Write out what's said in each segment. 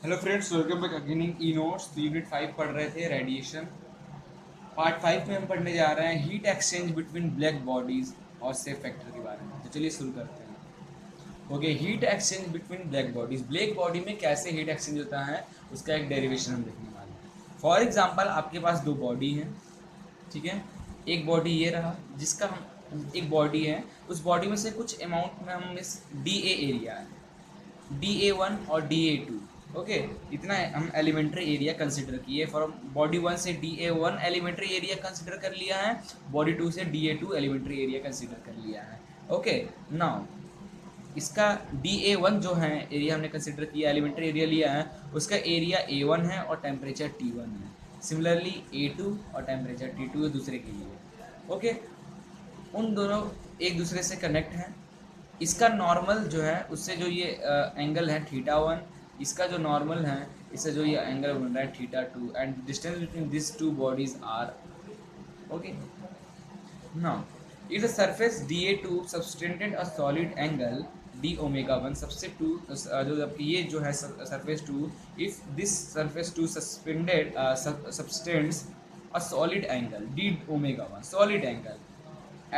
Hello friends, welcome back again in e notes. तो unit 5 पढ़ रहे थे रेडिएशन। पार्ट 5 में हम पढ़ने जा रहे हैं heat exchange between black bodies और सेफ फैक्टर के बारे में। तो चलिए शुरू करते हैं। Okay, heat exchange between black bodies. Black body में कैसे हीट एक्सचेंज होता है उसका एक डेरिवेशन हम देखने वाले हैं। फॉर एग्जाम्पल, आपके पास दो बॉडी हैं, ठीक है। एक बॉडी ये रहा जिसका हम एक बॉडी है, उस बॉडी में से कुछ अमाउंट में हम इस डी ए एरिया है, DA1 और DA2। ओके, इतना हम एलिमेंट्री एरिया कंसिडर किए। फ्रॉम बॉडी 1 से DA1 एलिमेंट्री एरिया कंसिडर कर लिया है, बॉडी 2 से DA2 एलिमेंट्री एरिया कंसिडर कर लिया है। ओके, नाउ इसका DA1 जो है एरिया हमने कंसिडर किया, एलिमेंट्री एरिया लिया है, उसका एरिया A1 है और टेम्परेचर T1 है। सिमिलरली A2 और टेम्परेचर T2 है दूसरे के लिए। ओके, उन दोनों एक दूसरे से कनेक्ट हैं। इसका नॉर्मल जो है उससे जो ये एंगल है थीटा 1, इसका जो नॉर्मल है इससे जो ये एंगल बन रहा है theta 2, and distance between this two bodies are. Okay, now if the surface DA2 subtended a solid angle d omega 1 सबसे टू जो ये जो है surface 2, if this surface 2 suspended subtends a solid angle d omega 1 solid angle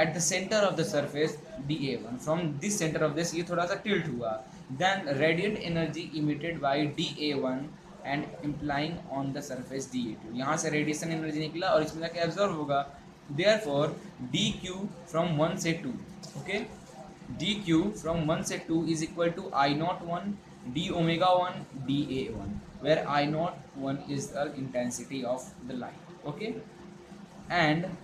at the center of the surface DA1, from this center of this ये थोड़ा सा tilt हुआ, then radiant energy emitted by DA1 and implying on the surface DA2, यहाँ से radiation energy निकला और इसमें जाके absorb होगा। therefore DQ from 1 से 2, okay, DQ from 1 से 2 is equal to I01 d omega 1 DA1, where I01 is the intensity of the light, okay, and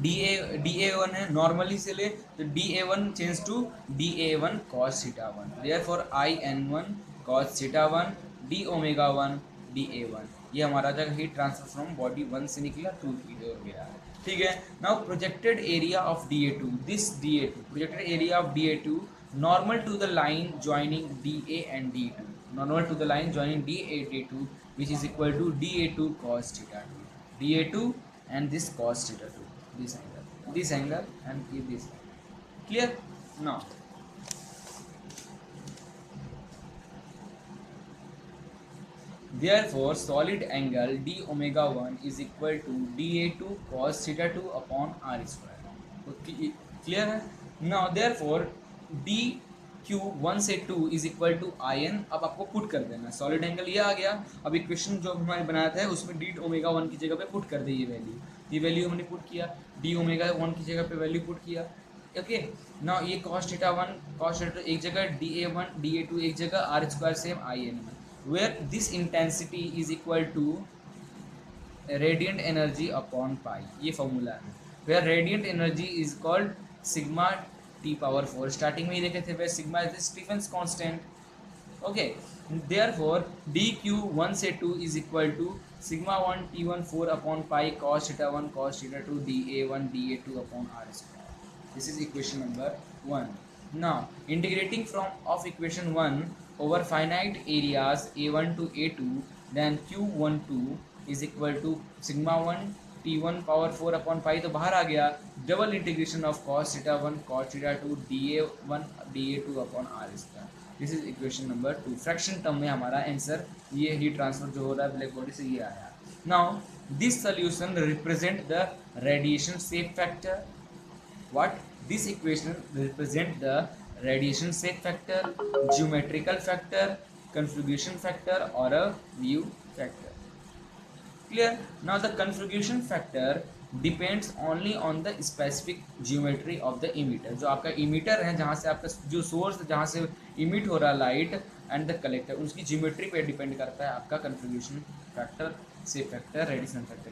DA1 है, नॉर्मली से ले तो DA1 change to DA1 cos theta 1, therefore IN1 cos theta 1 d omega 1 DA1। ये हमारा जगह heat transfer from body 1 से निकला 2 की ओर गया, ठीक है। Now projected area of DA2, this DA2 projected area of DA2 normal to the line joining DA and D2, normal to the line joining DA D2 which is equal to DA2 cos theta 2, DA2 and this cos theta 2, this angle and this angle. Clear? Now therefore solid angle d omega 1 is equal to DA2 cos theta 2 upon r square. Okay, clear है? Now therefore d q 1 से 2 is equal to in। अब आपको put कर देना, solid angle ये आ गया। अब equation जो हमारे बनाया था उसमें d ओमेगा 1 की जगह पे पुट कर दी ये वैल्यू हमने पुट किया, d ओमेगा 1 की जगह पे वैल्यू पुट किया। ओके, ना ये cos थीटा 1 cos थीटा 2 एक जगह, DA1 DA2 एक जगह, r स्क्वायर सेम in में, where this intensity is equal to radiant energy upon pi, ये फॉर्मूला है, where radiant energy is called sigma t power 4। Starting में ही देखे थे, where sigma is the Stephen's constant। Okay, therefore dq 1 से 2 is equal to sigma 1 t1 4 upon pi cos theta 1 cos theta 2 da1 da2 upon r square। This is equation number 1। Now integrating from of equation 1 over finite areas a1 to a2, then q12 is equal to sigma 1 t1 power 4 upon pi तो बाहर आ गया, double integration of cos theta 1 cos theta 2 da1 da2 upon r square. This is equation number 2। Fraction term में हमारा answer ये heat transfer जो हो रहा है ब्लैक बॉडी से ये आया। Now this solution represent the radiation shape factor. what this equation represent the radiation safe factor, geometrical factor, configuration factor or a view factor। clear? Now the configuration factor depends only on the specific geometry of the emitter। जो आपका emitter है, जहाँ से आपका जो source जहाँ से emit हो रहा है लाइट एंड द कलेक्टर, उसकी ज्योमेट्री पे डिपेंड करता है आपका configuration factor, shape factor, radiation factor.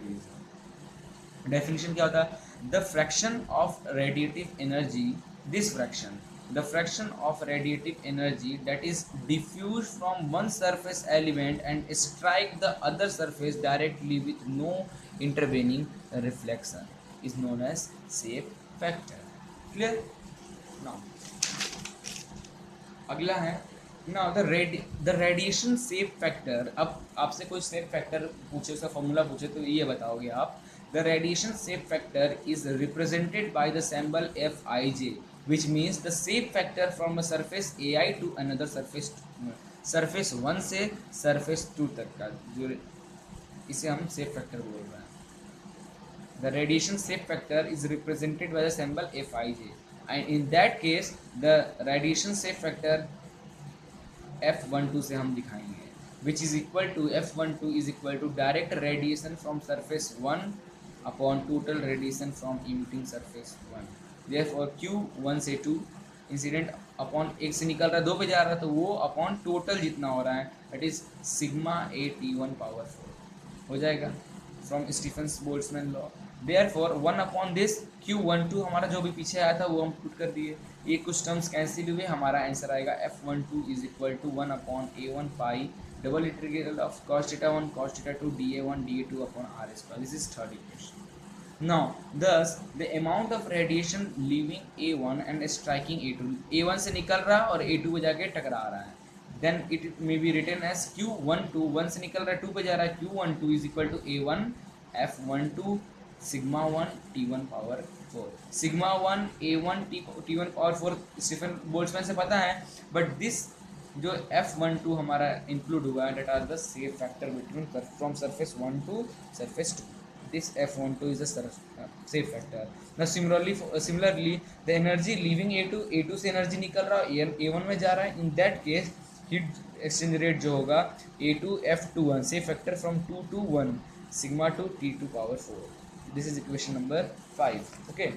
Definition क्या होता है? The fraction of radiative energy, this fraction, the fraction of radiative energy that is diffuse from one surface element and strike the other surface directly with no intervening reflection is known as shape factor. Clear? Now अगला है now the radiation shape factor. अब आपसे कोई safe factor पूछे, उसका formula पूछे तो ये बताओगे आप। The radiation safe factor is represented by the symbol Fij। which means the shape factor from a surface AI to another surface 1 से surface 2 तक का, जो इसे हम shape factor बोल रहे हैं. The radiation shape factor is represented by the symbol Fij, and in that case the radiation shape factor F12 से हम दिखाएंगे, which is equal to F12 is equal to direct radiation from surface 1 upon total radiation from emitting surface 1. Therefore Q1 से 2 incident upon एक से निकल रहा है 2 पे जा रहा है, तो वो अपॉन टोटल जितना हो रहा है that is sigma A T1 power 4 हो जाएगा from Stefan's Boltzmann law. Therefore 1 upon this Q12 हमारा जो भी पीछे आया था वो हम पुट कर दिए, ये कुछ टर्म्स कैंसिल हुए, हमारा आंसर आएगा F12 is equal to 1 upon A1 pi double integral of cos θ 1 cos θ 2 dA1 dA2 upon r square. This is third equation. Now, thus the amount of radiation leaving A1 and striking A2, A1 से निकल रहा है और A2 पे जाके टकरा रहा है, then it may be written as Q12, 1 से निकल रहा है 2 पे जा रहा है, Q12 is equal to A1 F12 sigma 1 T1 power 4. sigma 1 A1 T1 power 4 Stefan Boltzmann से पता है, but this जो F12 हमारा इंक्लूड हुआ है that are the shape factor between from surface 1 to surface 2. This F12 is the shape factor. Now similarly the energy leaving A2 से energy निकल रहा है A1 में जा रहा है, in that case heat exchange rate जो होगा A2 F21 shape factor from 2 to 1 sigma 2 T2 power 4. This is equation number 5. Okay,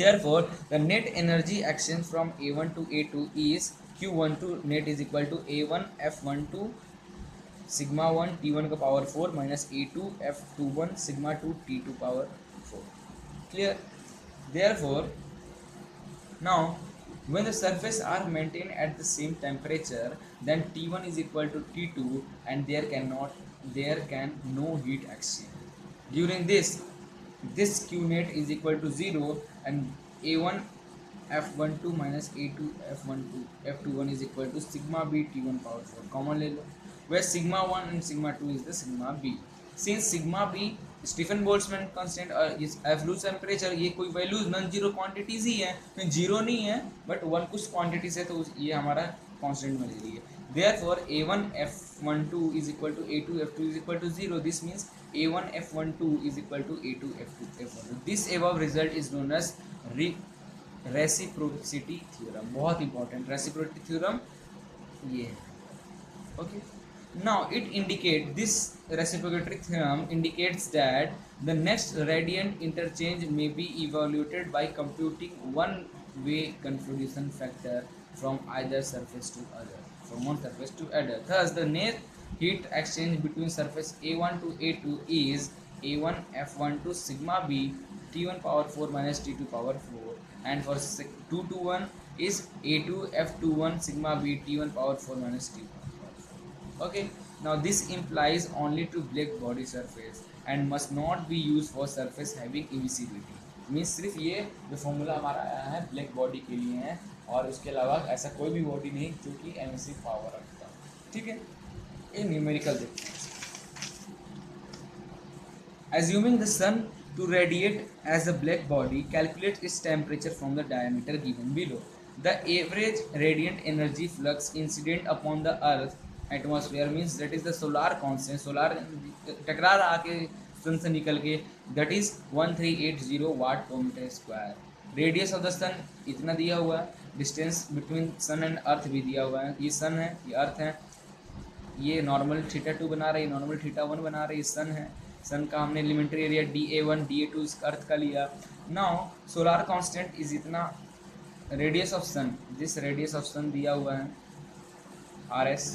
therefore the net energy exchange from A1 to A2 is Q12 net is equal to A1 F12 sigma 1 T1 का power 4 minus A2 F21 sigma 2 T2 power 4. Clear? Therefore now when the surface are maintained at the same temperature, then T1 is equal to T2 and there can no heat exchange. During this Q net is equal to 0 and A1 F12 minus A2 F21 is equal to sigma B T1 power 4. Common ले लो, where sigma 1 and sigma 2 is the sigma B. Since sigma B Stefan Boltzmann constant और इस absolute temperature ये कोई values non zero quantities ही है, तो zero नहीं है but one कुछ क्वांटिटीज है, तो ये हमारा कांस्टेंट में ले रही है. Therefore A1 F12 is equal to A2 F2 is equal to 0. This means A1 F12 is equal to A2 F2 F12. This above result is known as reciprocity theorem. बहुत important reciprocity theorem ये है. Okay, now it indicate this reciprocity theorem indicates that the next radiant interchange may be evaluated by computing one way contribution factor from either surface to other, from one surface to other. Thus the net heat exchange between surface A1 to A2 is A1 F12 sigma B T1 power 4 minus T2 power 4, and for 2 to 1 is A2 F21 sigma B T1 power 4 minus T1. Okay, now this implies only to black body surface and must not be used for surface having emissivity. Means सिर्फ ये जो formula हमारा आया है black body के लिए है, और उसके अलावा ऐसा कोई भी बॉडी नहीं जो कि एमिसिव पावर रखता. ठीक है, ये न्यूमेरिकल देखते हैं. Assuming the sun to radiate as a black body, calculate its temperature from the diameter given below. The average radiant energy flux incident upon the earth atmosphere means that is the solar constant, solar टकरा रहा आके सन से निकल के, that is 1380 watt per metre square. Radius of the sun इतना दिया हुआ है, distance between sun and earth भी दिया हुआ है. ये सन है, ये अर्थ है, ये नॉर्मल θ2 बना रही है, नॉर्मल θ1 बना रही है, सन है. सन का हमने एलिमेंट्री एरिया dA1 dA2 इसका अर्थ का लिया. नाउ सोलार कांस्टेंट इज इतना, रेडियस ऑफ सन, जिस रेडियस ऑफ सन दिया हुआ है RS,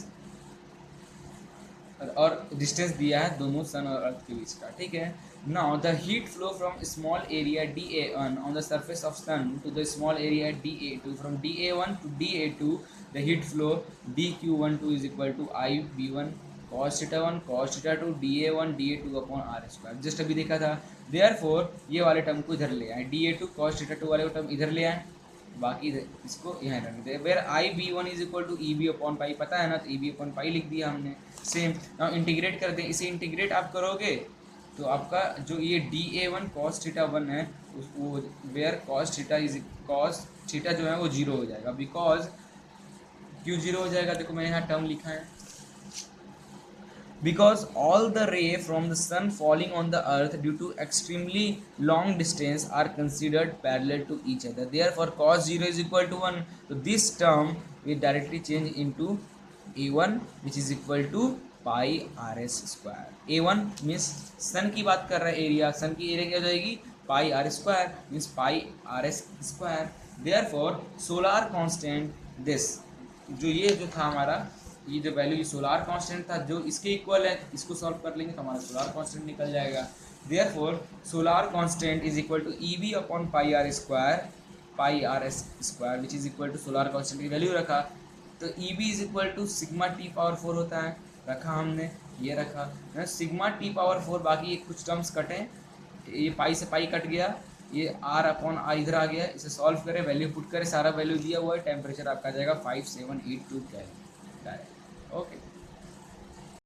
और डिस्टेंस दिया है दोनों सन और अर्थ के बीच का. ठीक है, now the heat flow from small area dA1 on the surface of sun to the small area dA2, from dA1 to dA2 the heat flow dQ12 is equal to IB1 cos θ1 cos θ2 dA1 dA2 upon r square. Just अभी देखा था. Therefore ये वाले term को इधर ले आए, dA2 cos θ2 वाले टर्म इधर ले आए, बाकी इसको यहाँ रखने दे. Where IB1 is equal to EB upon pi, पता है ना, तो EB अपॉन पाई लिख दिया हमने. सेम नाउ इंटीग्रेट कर दें. इसे इंटीग्रेट आप करोगे तो आपका जो ये DA1 cos थीटा 1 है वो वेयर cos थीटा जो है वो 0 हो जाएगा। बिकॉज क्यों 0 हो जाएगा, देखो मैंने यहाँ टर्म लिखा है, because all the ray from the sun falling on the earth due to extremely long distance are considered parallel to each other, therefore cos 0 is equal to 1. So this term will directly change into a1 which is equal to pi rs square. a1 means sun की बात कर रहा है area, सन की area क्या हो जाएगी pi are square means pi R S square. Therefore solar constant this जो ये जो था हमारा ये जो वैल्यू सोलार कांस्टेंट था जो इसके इक्वल है, इसको सॉल्व कर लेंगे तो हमारा सोलार कांस्टेंट निकल जाएगा। Therefore solar constant is equal to EB upon pi are square pi R S square which is equal to solar constant की वैल्यू रखा तो EB इज इक्वल टू सिग्मा टी पावर 4 होता है, रखा हमने ये रखा सिग्मा टी पावर 4, बाकी कुछ टर्म्स कटें, ये पाई से पाई कट गया, ये R अपॉन R इधर आ गया, इसे सॉल्व करें वैल्यू पुट करें, सारा वैल्यू दिया हुआ है, टेम्परेचर आपका आ जाएगा 5782 केल्विन।